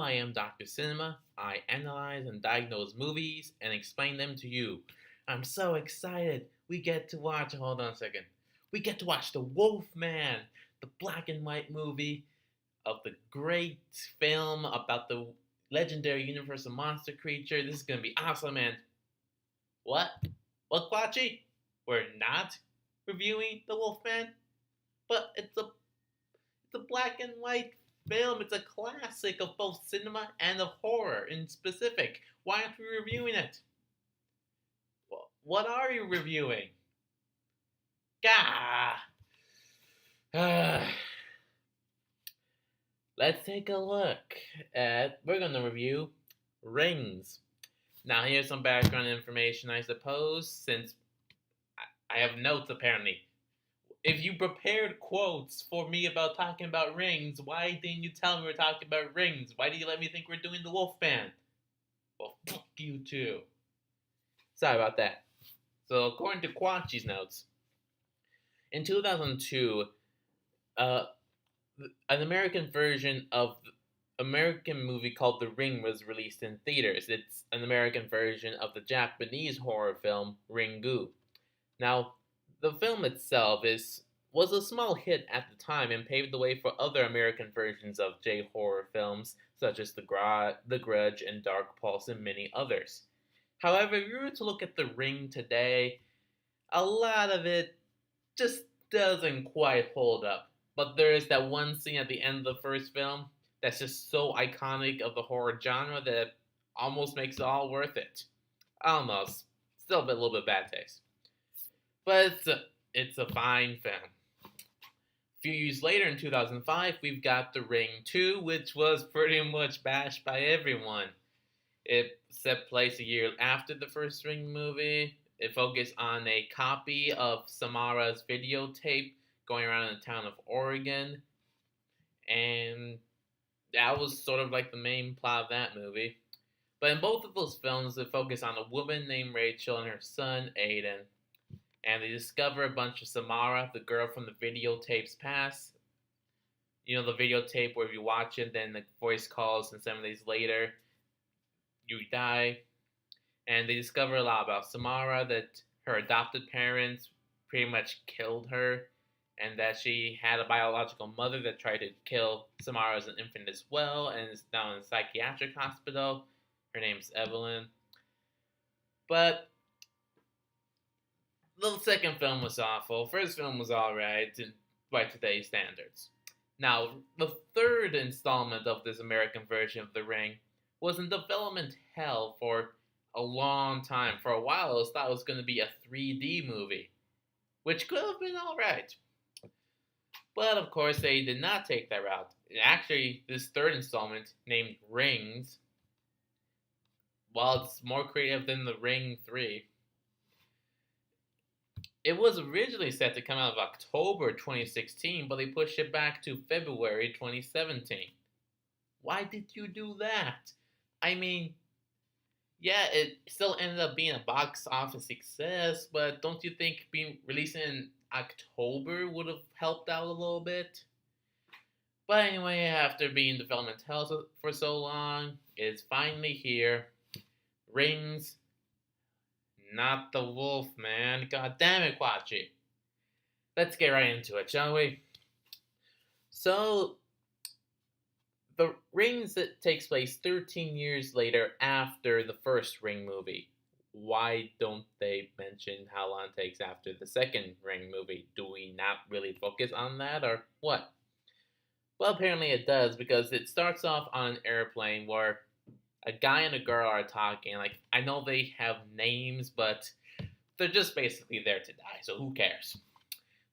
I am Dr. Cinema. I analyze and diagnose movies and explain them to you. I'm so excited. Hold on a second. We get to watch The Wolfman, the black and white movie of the great film about the legendary universal monster creature. This is going to be awesome, man. What? What, Quachi? We're not reviewing The Wolfman? But it's a black and white film. It's a classic of both cinema and of horror in specific. Why aren't we reviewing it? What are you reviewing? Gah! Let's take a look at. We're going to review Rings. Now, here's some background information, I suppose, since I have notes apparently. If you prepared quotes for me about talking about Rings, why didn't you tell me we're talking about Rings? Why did you let me think we're doing the Wolfman? Well, fuck you too. Sorry about that. So, according to Quachi's notes, in 2002, an American version of the American movie called The Ring was released in theaters. It's an American version of the Japanese horror film Ringu. Now, the film itself was a small hit at the time and paved the way for other American versions of J-horror films such as The Grudge and Dark Pulse and many others. However, if you were to look at The Ring today, a lot of it just doesn't quite hold up. But there is that one scene at the end of the first film that's just so iconic of the horror genre that it almost makes it all worth it. Almost. Still a little bit bad taste. But it's a fine film. A few years later, in 2005, we've got The Ring 2, which was pretty much bashed by everyone. It set place a year after the first Ring movie. It focused on a copy of Samara's videotape going around in the town of Oregon. And that was sort of like the main plot of that movie. But in both of those films, it focused on a woman named Rachel and her son, Aiden. And they discover a bunch of Samara, the girl from the videotape's past. You know, the videotape where if you watch it, then the voice calls, and 7 days later, you die. And they discover a lot about Samara, that her adopted parents pretty much killed her, and that she had a biological mother that tried to kill Samara as an infant as well, and is now in a psychiatric hospital. Her name's Evelyn. But the second film was awful. First film was alright by today's standards. Now, the third installment of this American version of The Ring was in development hell for a long time. For a while, it was thought it was going to be a 3D movie, which could have been alright. But of course, they did not take that route. Actually, this third installment, named Rings, while it's more creative than The Ring 3, it was originally set to come out of October 2016, but they pushed it back to February 2017. Why did you do that? I mean, yeah, it still ended up being a box office success, but don't you think releasing in October would have helped out a little bit? But anyway, after being in development hell for so long, it's finally here. Rings, not the wolf, man. God damn it, Quachi. Let's get right into it, shall we? So, The Rings that takes place 13 years later after the first Ring movie. Why don't they mention how long it takes after the second Ring movie? Do we not really focus on that, or what? Well, apparently it does, because it starts off on an airplane where a guy and a girl are talking. Like, I know they have names, but they're just basically there to die, so who cares?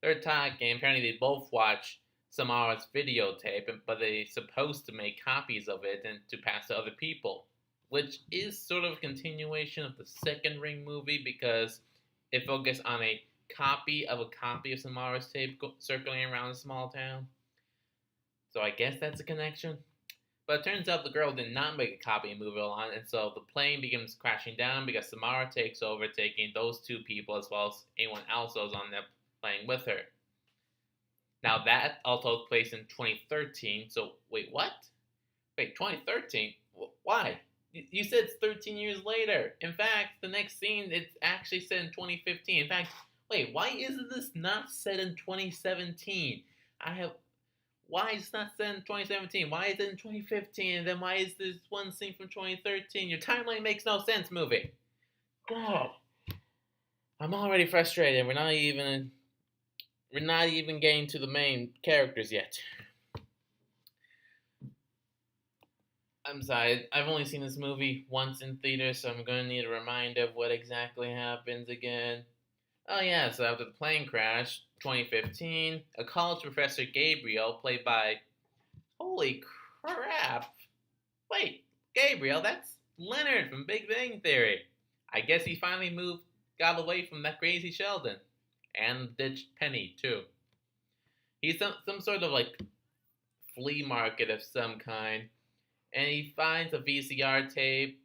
They're talking. Apparently they both watch Samara's videotape, but they're supposed to make copies of it and to pass to other people, which is sort of a continuation of the second Ring movie, because it focused on a copy of Samara's tape circling around a small town. So I guess that's a connection. But it turns out the girl did not make a copy and move it along, and so the plane begins crashing down because Samara takes over, taking those two people as well as anyone else that was on that plane with her. Now that all took place in 2013, so wait, what? Wait, 2013? Why? You said it's 13 years later. In fact, the next scene, it's actually set in 2015. In fact, wait, why isn't this not set in 2017? I have. Why is it not set in 2017? Why is it in 2015? And then why is this one scene from 2013? Your timeline makes no sense, movie. God, I'm already frustrated. We're not even getting to the main characters yet. I'm sorry, I've only seen this movie once in theater, so I'm going to need a reminder of what exactly happens again. Oh yeah, so after the plane crash, 2015, a college professor Gabriel, played by, holy crap, wait, Gabriel, that's Leonard from Big Bang Theory. I guess he finally got away from that crazy Sheldon, and ditched Penny too. He's some sort of like flea market of some kind, and he finds a VCR tape,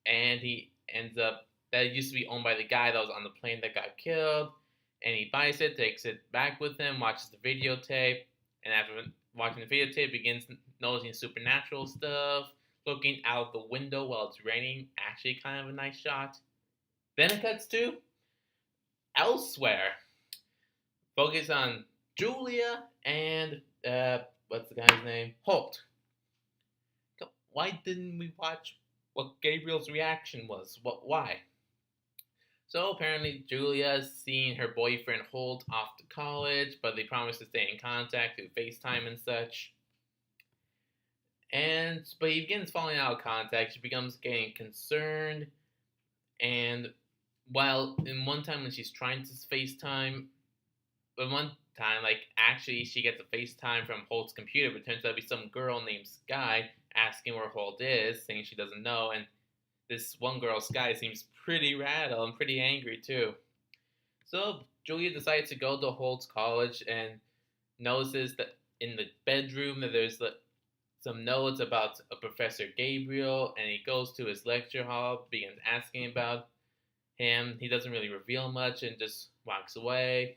and he ends up that used to be owned by the guy that was on the plane that got killed, and he buys it, takes it back with him, watches the videotape, and after watching the videotape, begins noticing supernatural stuff, looking out the window while it's raining. Actually, kind of a nice shot. Then it cuts to elsewhere. Focus on Julia and what's the guy's name? Holt. Why didn't we watch what Gabriel's reaction was? Why? So apparently Julia's seeing her boyfriend Holt off to college, but they promise to stay in contact through FaceTime and such. But he begins falling out of contact. She becomes getting concerned, and while in one time when she's trying to FaceTime, but one time, like, actually she gets a FaceTime from Holt's computer, but it turns out to be some girl named Sky asking where Holt is, saying she doesn't know, and this one girl, Sky, seems pretty rattled and pretty angry too. So Julia decides to go to Holt's college and notices that in the bedroom that there's some notes about a Professor Gabriel, and he goes to his lecture hall, begins asking about him. He doesn't really reveal much and just walks away.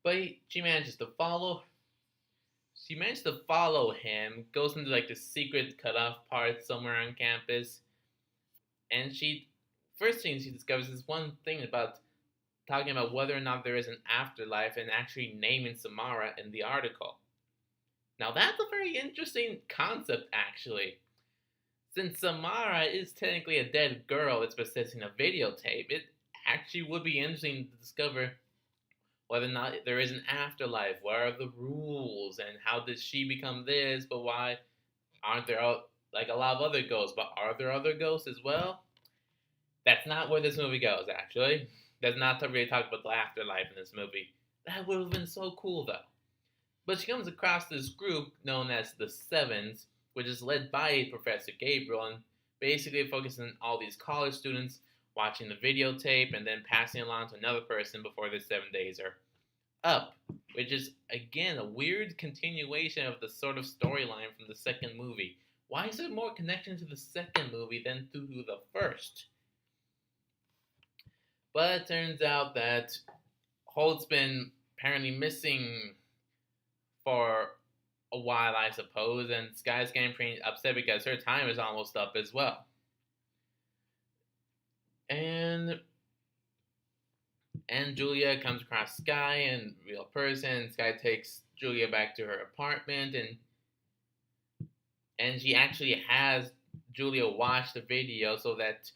But she manages to follow. She managed to follow him. Goes into like the secret cutoff part somewhere on campus, and first thing she discovers is one thing about talking about whether or not there is an afterlife, and actually naming Samara in the article. Now that's a very interesting concept, actually. Since Samara is technically a dead girl that's possessing a videotape, it actually would be interesting to discover whether or not there is an afterlife. What are the rules, and how did she become this? But why aren't there like a lot of other ghosts? But are there other ghosts as well? That's not where this movie goes. Actually, does not really talk about the afterlife in this movie. That would have been so cool, though. But she comes across this group known as the Sevens, which is led by Professor Gabriel, and basically focuses on all these college students watching the videotape and then passing it along to another person before the 7 days are up, which is, again, a weird continuation of the sort of storyline from the second movie. Why is there more connection to the second movie than to the first? But it turns out that Holt's been apparently missing for a while, I suppose, and Sky's getting pretty upset because her time is almost up as well. And Julia comes across Sky in real person. Sky takes Julia back to her apartment, and she actually has Julia watch the video so that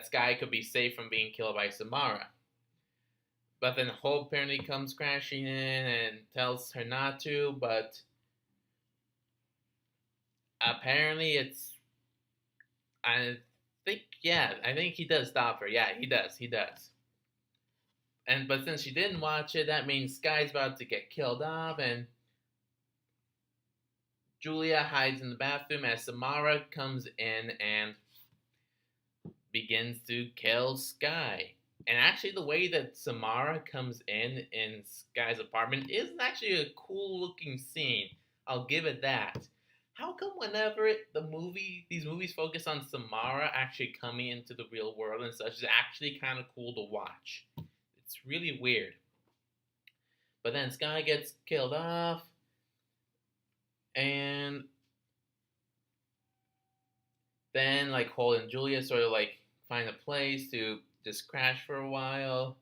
Sky could be safe from being killed by Samara. But then Hope apparently comes crashing in and tells her not to, but apparently I think he does stop her. Yeah, he does. But since she didn't watch it, that means Sky's about to get killed off, and Julia hides in the bathroom as Samara comes in and begins to kill Sky. And actually, the way that Samara comes in Sky's apartment is actually a cool-looking scene. I'll give it that. How come whenever these movies focus on Samara actually coming into the real world and such, is actually kind of cool to watch? It's really weird. But then Sky gets killed off, And then like Cole and Julia sort of like find a place to just crash for a while,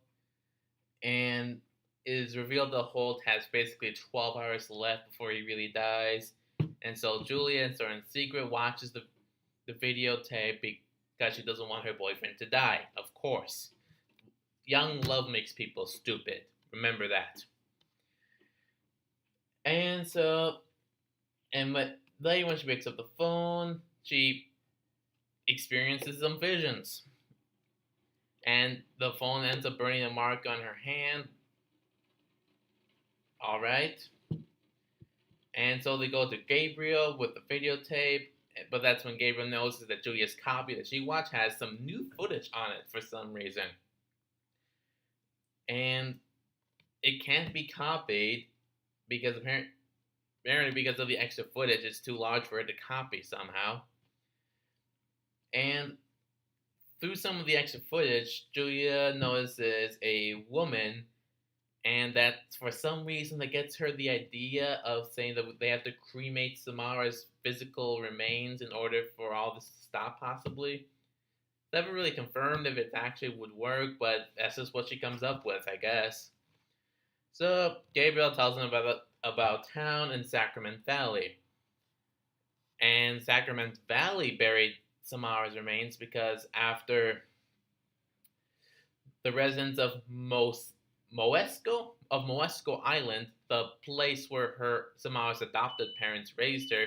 and it is revealed that Holt has basically 12 hours left before he really dies. And so Julia, sort of in secret, watches the videotape because she doesn't want her boyfriend to die, of course. Young love makes people stupid. Remember that. And so, and but later when she picks up the phone, she experiences some visions. And the phone ends up burning a mark on her hand. Alright. And so they go to Gabriel with the videotape, but that's when Gabriel notices that Julia's copy that she watched has some new footage on it for some reason. And it can't be copied because apparently because of the extra footage, it's too large for it to copy somehow. And through some of the extra footage, Julia notices a woman, and that for some reason that gets her the idea of saying that they have to cremate Samara's physical remains in order for all this to stop, possibly. Never really confirmed if it actually would work, but that's just what she comes up with, I guess. So Gabriel tells him about town in Sacrament Valley. And Sacrament Valley buried Samara's remains because after the residents of Moesco Island, the place where her Samara's adopted parents raised her,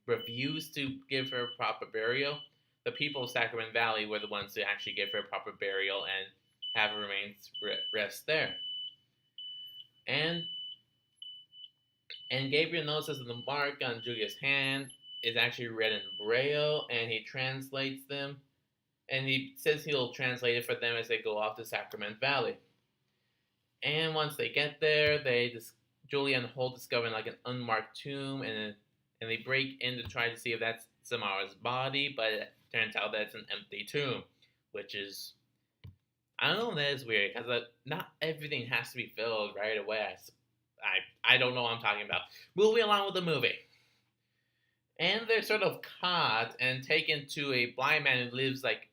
refused to give her proper burial. The people of Sacrament Valley were the ones to actually give her proper burial and have her remains rest there. And Gabriel notices that the mark on Julia's hand is actually read in Braille, and he translates them. And he says he'll translate it for them as they go off to Sacrament Valley. And once they get there, Julia and Holt discover like an unmarked tomb, and they break in to try to see if that's Samara's body, but it turns out that it's an empty tomb, which is, I don't know, that is weird because not everything has to be filled right away. I don't know what I'm talking about. Moving along with the movie. And they're sort of caught and taken to a blind man who lives like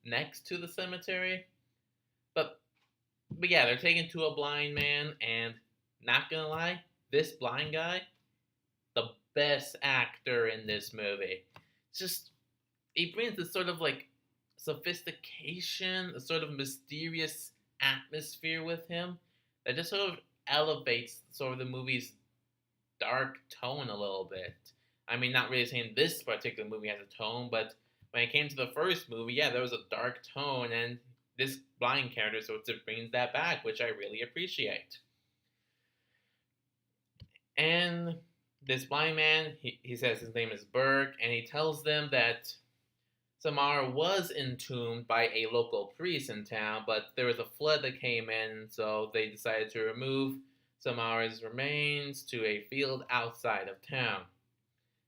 next to the cemetery. But yeah, they're taken to a blind man, and not gonna lie, this blind guy, the best actor in this movie. Just he brings this sort of like sophistication, a sort of mysterious atmosphere with him that just sort of elevates sort of the movie's dark tone a little bit. I mean, not really saying this particular movie has a tone, but when it came to the first movie, yeah, there was a dark tone, and this blind character sort of brings that back, which I really appreciate. And this blind man, he says his name is Burke, and he tells them that Samara was entombed by a local priest in town, but there was a flood that came in, so they decided to remove Samara's remains to a field outside of town.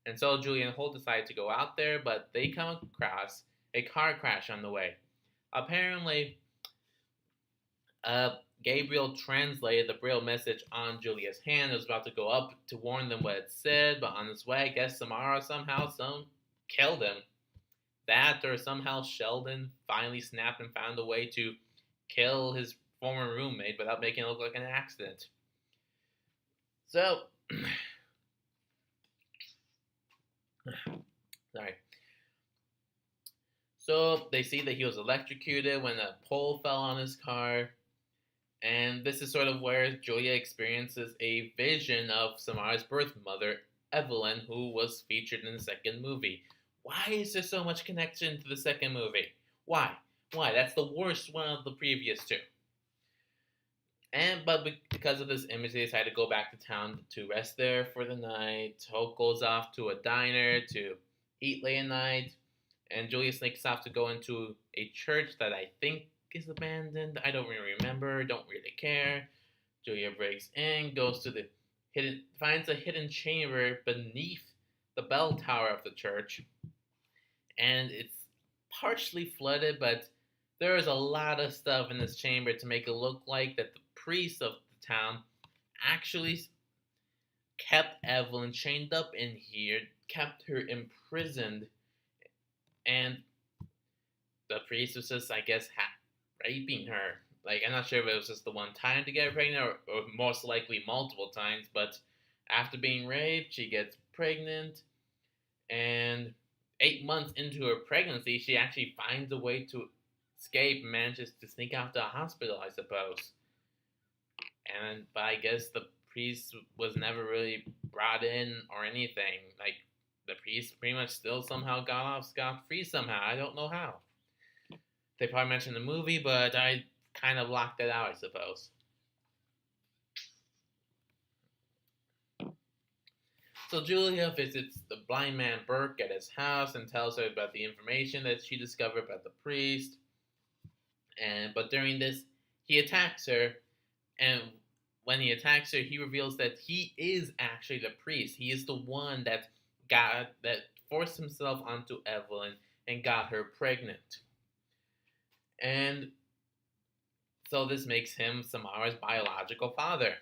And so Julia and Holt decide to go out there, but they come across a car crash on the way. Apparently, Gabriel translated the Braille message on Julia's hand. It was about to go up to warn them what it said, but on its way, I guess Samara somehow killed him. That, or somehow Sheldon finally snapped and found a way to kill his former roommate without making it look like an accident. So, sorry. So they see that he was electrocuted when a pole fell on his car. And this is sort of where Julia experiences a vision of Samara's birth mother, Evelyn, who was featured in the second movie. Why is there so much connection to the second movie? Why? That's the worst one of the previous two. But because of this image, they decide to go back to town to rest there for the night. Hope goes off to a diner to eat late at night, and Julia sneaks off to go into a church that I think is abandoned. I don't really remember. Don't really care. Julia breaks in, goes to finds a hidden chamber beneath the bell tower of the church, and it's partially flooded, but there is a lot of stuff in this chamber to make it look like that the priest of the town actually kept Evelyn chained up in here, kept her imprisoned, and the priest was just, I guess, raping her. Like, I'm not sure if it was just the one time to get her pregnant, or most likely multiple times, but after being raped, she gets pregnant, and 8 months into her pregnancy, she actually finds a way to escape, manages to sneak out to a hospital, I suppose. But I guess the priest was never really brought in or anything. Like, the priest pretty much still somehow got off scot free somehow. I don't know how. They probably mentioned the movie, but I kind of blocked it out, I suppose. So Julia visits the blind man Burke at his house and tells her about the information that she discovered about the priest. But during this, he attacks her, and when he attacks her, he reveals that he is actually the priest. He is the one that forced himself onto Evelyn and got her pregnant. And so this makes him Samara's biological father.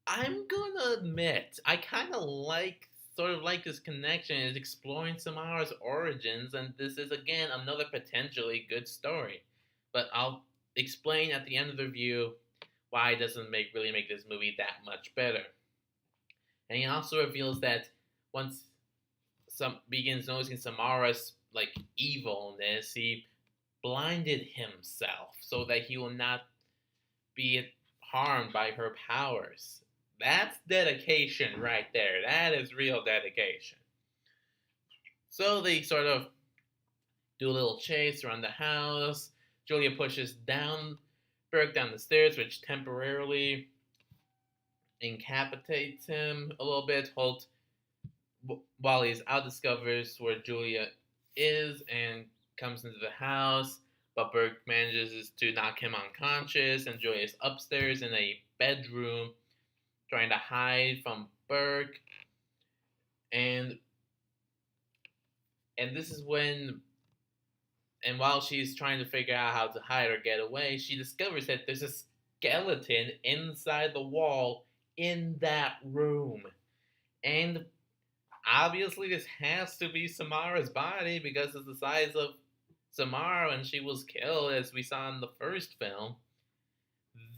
I'm gonna admit, I kind of sort of like this connection is exploring Samara's origins, and this is again another potentially good story. But I'll explain at the end of the review why it doesn't really make this movie that much better. And he also reveals that once begins noticing Samara's like evilness, he blinded himself so that he will not be harmed by her powers. That's dedication right there. That is real dedication. So they sort of do a little chase around the house. Julia pushes Burke down the stairs, which temporarily incapacitates him a little bit. Holt, while he's out, discovers where Julia is and comes into the house. But Burke manages to knock him unconscious, and Julia is upstairs in a bedroom trying to hide from Burke. And this is when, and while she's trying to figure out how to hide or get away, she discovers that there's a skeleton inside the wall in that room. And obviously this has to be Samara's body because it's the size of Samara when she was killed, as we saw in the first film.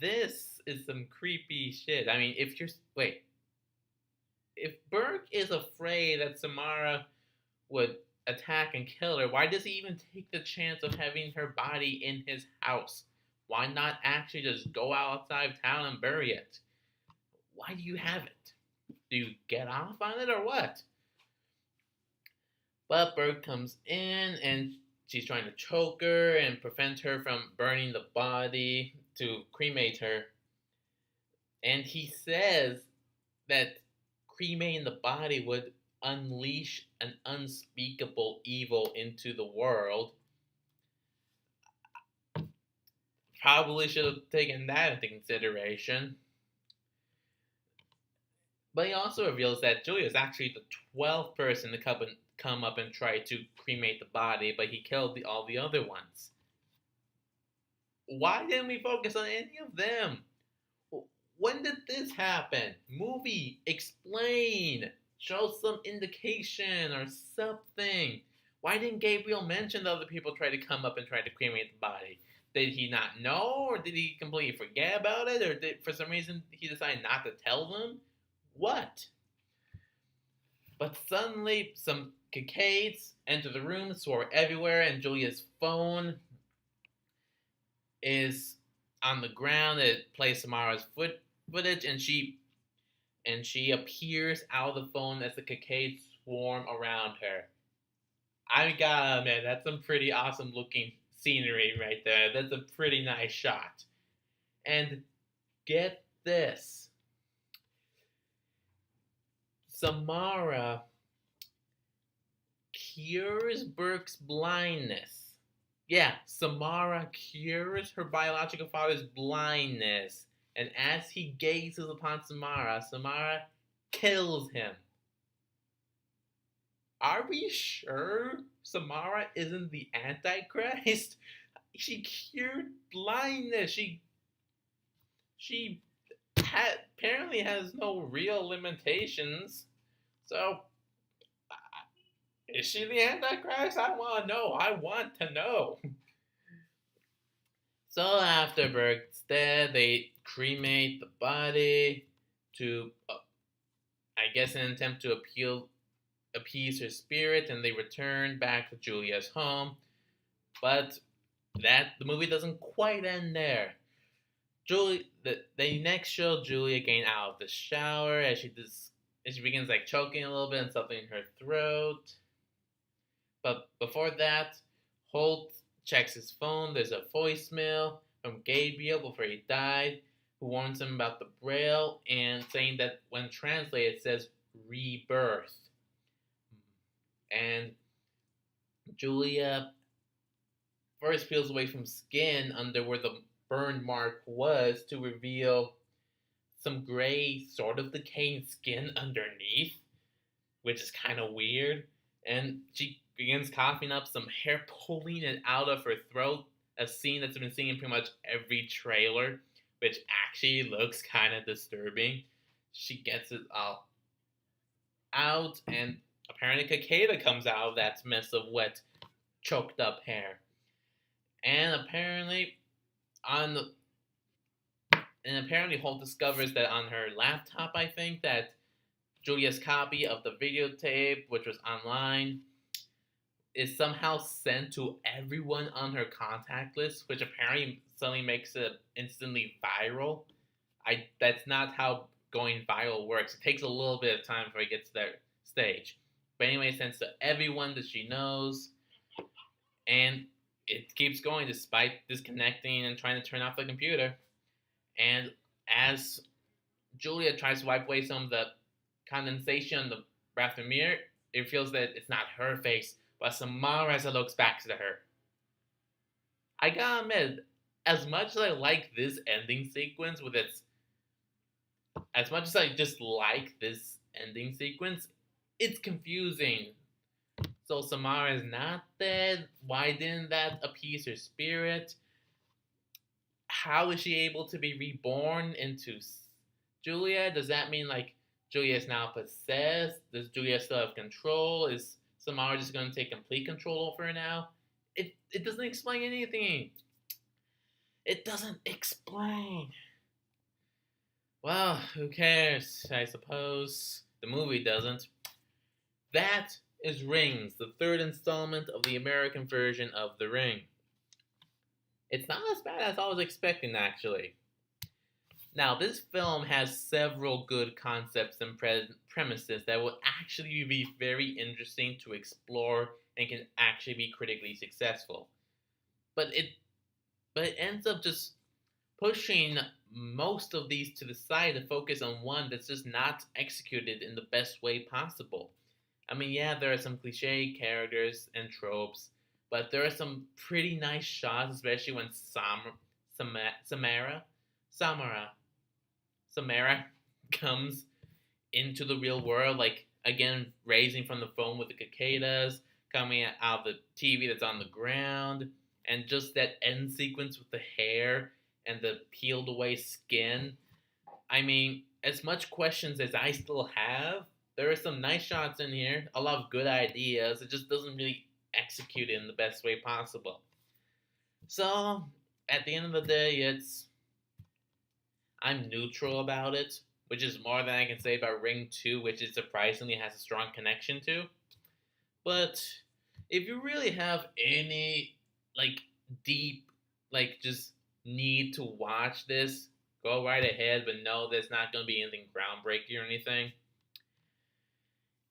This is some creepy shit. I mean, if Burke is afraid that Samara would attack and kill her, why does he even take the chance of having her body in his house? Why not actually just go outside of town and bury it? Why do you have it? Do you get off on it or what? But Burke comes in and she's trying to choke her and prevent her from burning the body to cremate her. And he says that cremating the body would unleash an unspeakable evil into the world. Probably should have taken that into consideration. But he also reveals that Julia is actually the 12th person to come up and try to cremate the body, but he killed all the other ones. Why didn't we focus on any of them? When did this happen? Movie, explain. Show some indication or something. Why didn't Gabriel mention the other people try to come up and try to cremate the body? Did he not know, or did he completely forget about it, or did for some reason he decide not to tell them? What? But suddenly, some Cicades enter the room, soar everywhere, and Julia's phone is on the ground. It plays Samara's footage, and she appears out of the phone as the Cicades swarm around her. I gotta admit, that's some pretty awesome looking scenery right there. That's a pretty nice shot. And get this. Samara cures Burke's blindness. Yeah, Samara cures her biological father's blindness. And as he gazes upon Samara, Samara kills him. Are we sure Samara isn't the Antichrist? She cured blindness. She apparently has no real limitations. So, is she the Antichrist? I want to know. I want to know. So after Burke's dead, they cremate the body to, I guess, in an attempt to appease her spirit, and they return back to Julia's home. But the movie doesn't quite end there. They next show Julia getting out of the shower as she begins like choking a little bit and something in her throat. But before that, Holt checks his phone. There's a voicemail from Gabriel before he died, who warns him about the Braille and saying that when translated it says rebirth. And Julia first peels away from skin under where the burn mark was to reveal some gray, sort of decaying skin underneath, which is kind of weird. And she begins coughing up some hair, pulling it out of her throat, a scene that's been seen in pretty much every trailer, which actually looks kind of disturbing. She gets it all out, and apparently Cicada comes out of that mess of wet, choked up hair. And apparently Holt discovers that on her laptop, I think, that Julia's copy of the videotape, which was online, is somehow sent to everyone on her contact list, which apparently suddenly makes it instantly viral. That's not how going viral works. It takes a little bit of time before it gets to that stage. But anyway, it sends to everyone that she knows, and it keeps going despite disconnecting and trying to turn off the computer. And as Julia tries to wipe away some of the condensation on the bathroom mirror, it feels that it's not her face, but Samara as it looks back to her. I gotta admit, as much as I like this ending sequence as much as I just like this ending sequence, it's confusing. So Samara is not dead. Why didn't that appease her spirit? How is she able to be reborn into Julia? Does that mean like Julia is now possessed? Does Julia still have control? Is Samara just going to take complete control over her now? It doesn't explain anything. It doesn't explain. Well, who cares? I suppose the movie doesn't. That is Rings, the third installment of the American version of The Ring. It's not as bad as I was expecting, actually. Now, this film has several good concepts and premises that will actually be very interesting to explore and can actually be critically successful. But it ends up just pushing most of these to the side to focus on one that's just not executed in the best way possible. I mean, yeah, there are some cliche characters and tropes, but there are some pretty nice shots, especially when Samara comes into the real world, like, again, raising from the phone with the cicadas, coming out of the TV that's on the ground, and just that end sequence with the hair and the peeled away skin. I mean, as much questions as I still have, there are some nice shots in here, a lot of good ideas. It just doesn't really execute it in the best way possible. So, at the end of the day, I'm neutral about it, which is more than I can say about Ring 2, which it surprisingly has a strong connection to. But if you really have any, like, deep, like, just need to watch this, go right ahead, but know there's not going to be anything groundbreaking or anything.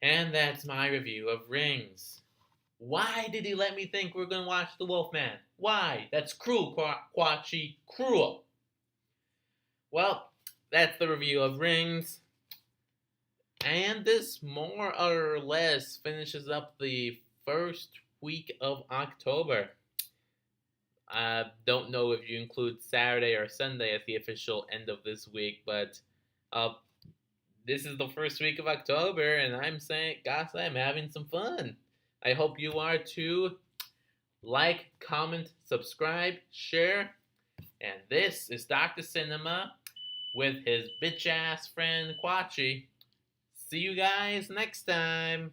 And that's my review of Rings. Why did he let me think we're going to watch The Wolfman? Why? That's cruel, Quachi. Cruel. Well, that's the review of Rings. And this more or less finishes up the first week of October. I don't know if you include Saturday or Sunday as the official end of this week, but this is the first week of October, and I'm having some fun. I hope you are too. Like, comment, subscribe, share. And this is Dr. Cinema with his bitch ass friend Quachi. See you guys next time.